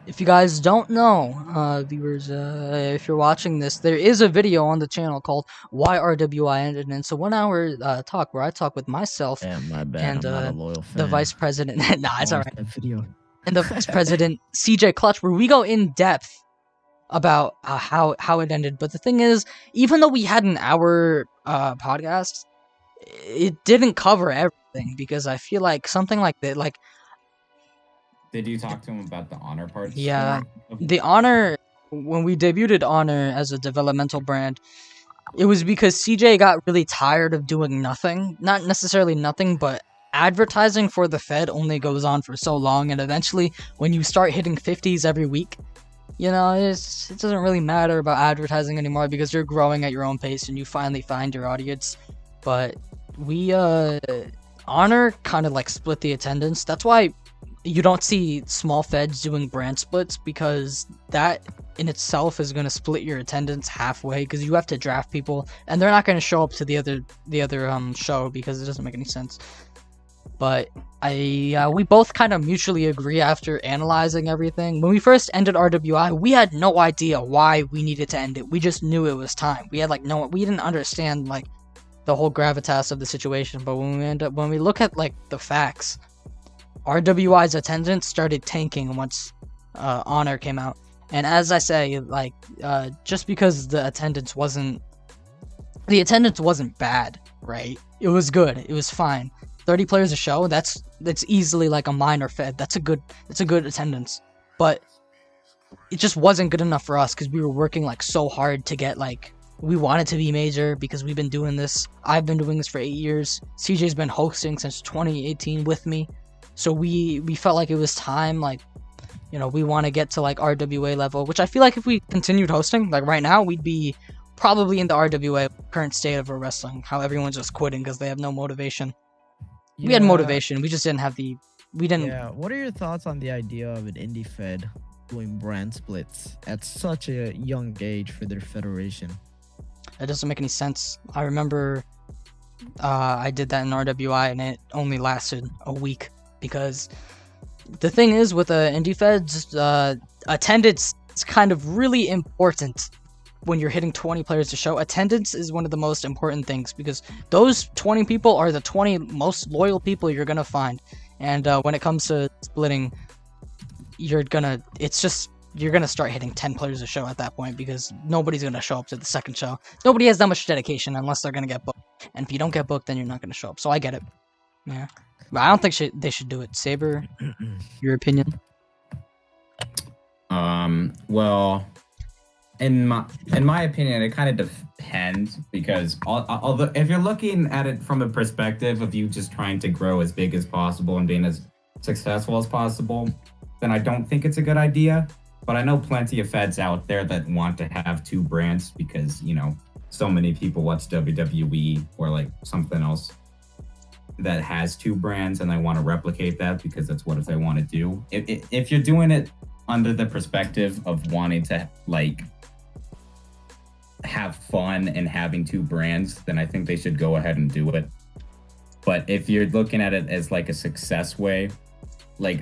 If you guys don't know, viewers, if you're watching this, there is a video on the channel called Why RWI Ended, and it's a 1 hour talk where I talk with myself Damn, my bad. and I'm not a loyal fan. the vice president. Nah, it's Watch alright. that video. And the vice president, CJ Clutch, where we go in depth about how it ended. But the thing is, even though we had an hour podcast, it didn't cover everything because I feel like something like that, like. Did you talk to him about the Honor parts? Yeah, the Honor, when we debuted Honor as a developmental brand, it was because CJ got really tired of doing nothing. Not necessarily nothing, but advertising for the Fed only goes on for so long, and eventually, when you start hitting 50s every week, you know, it doesn't really matter about advertising anymore because you're growing at your own pace and you finally find your audience. But we, Honor kind of like split the attendance. That's why you don't see small feds doing brand splits, because that in itself is going to split your attendance halfway, because you have to draft people and they're not going to show up to the other show because it doesn't make any sense. But we both kind of mutually agree after analyzing everything. When we first ended RWI, we had no idea why we needed to end it. We just knew it was time. We had we didn't understand like the whole gravitas of the situation. But when we look at like the facts, RWI's attendance started tanking once Honor came out. And as I say, like, just because the attendance wasn't bad, right? It was good. It was fine. 30 players a show, that's easily like a minor Fed. That's a good attendance. But it just wasn't good enough for us because we were working like so hard to get like, we wanted to be major because we've been doing this. I've been doing this for 8 years. CJ's been hosting since 2018 with me. So we felt like it was time, like, you know, we want to get to like RWA level, which I feel like if we continued hosting, like right now, we'd be probably in the RWA current state of our wrestling, how everyone's just quitting because they have no motivation. Yeah. We had motivation, we just didn't have Yeah, what are your thoughts on the idea of an indie fed doing brand splits at such a young age for their federation? It doesn't make any sense. I remember I did that in RWI and it only lasted a week. Because the thing is with indie feds, attendance is kind of really important when you're hitting 20 players to show. Attendance is one of the most important things because those 20 people are the 20 most loyal people you're gonna find. And when it comes to splitting, you're gonna start hitting 10 players a show at that point because nobody's gonna show up to the second show. Nobody has that much dedication unless they're gonna get booked. And if you don't get booked, then you're not gonna show up. So I get it. Yeah. But I don't think they should do it. Saber, your opinion? Well, in my opinion, it kind of depends because although if you're looking at it from the perspective of you just trying to grow as big as possible and being as successful as possible, then I don't think it's a good idea. But I know plenty of feds out there that want to have two brands because, you know, so many people watch WWE or like something else that has two brands and they want to replicate that because that's what they want to do. If you're doing it under the perspective of wanting to like have fun and having two brands, then I think they should go ahead and do it. But if you're looking at it as like a success way, like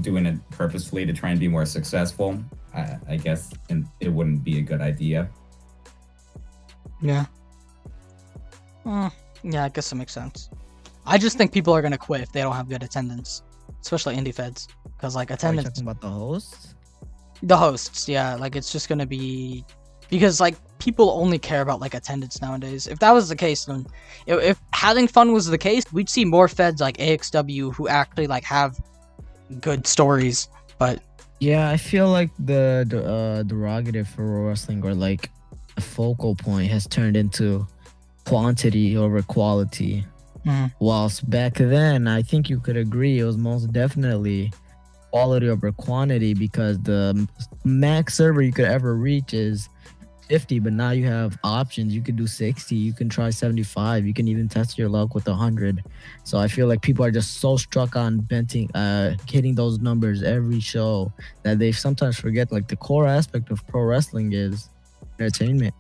doing it purposefully to try and be more successful, I guess it wouldn't be a good idea. Yeah. Yeah, I guess that makes sense. I just think people are gonna quit if they don't have good attendance, especially indie feds, because like attendance. Are you talking about the hosts? The hosts, yeah, like it's just gonna be because like people only care about like attendance nowadays. If that was the case, then if having fun was the case, we'd see more feds like AXW who actually like have good stories. But yeah, I feel like the derogative for wrestling or like a focal point has turned into quantity over quality. Whilst back then, I think you could agree it was most definitely quality over quantity because the max server you could ever reach is 50, but now you have options. You could do 60, you can try 75, you can even test your luck with 100. So I feel like people are just so struck on hitting those numbers every show that they sometimes forget like the core aspect of pro wrestling is entertainment.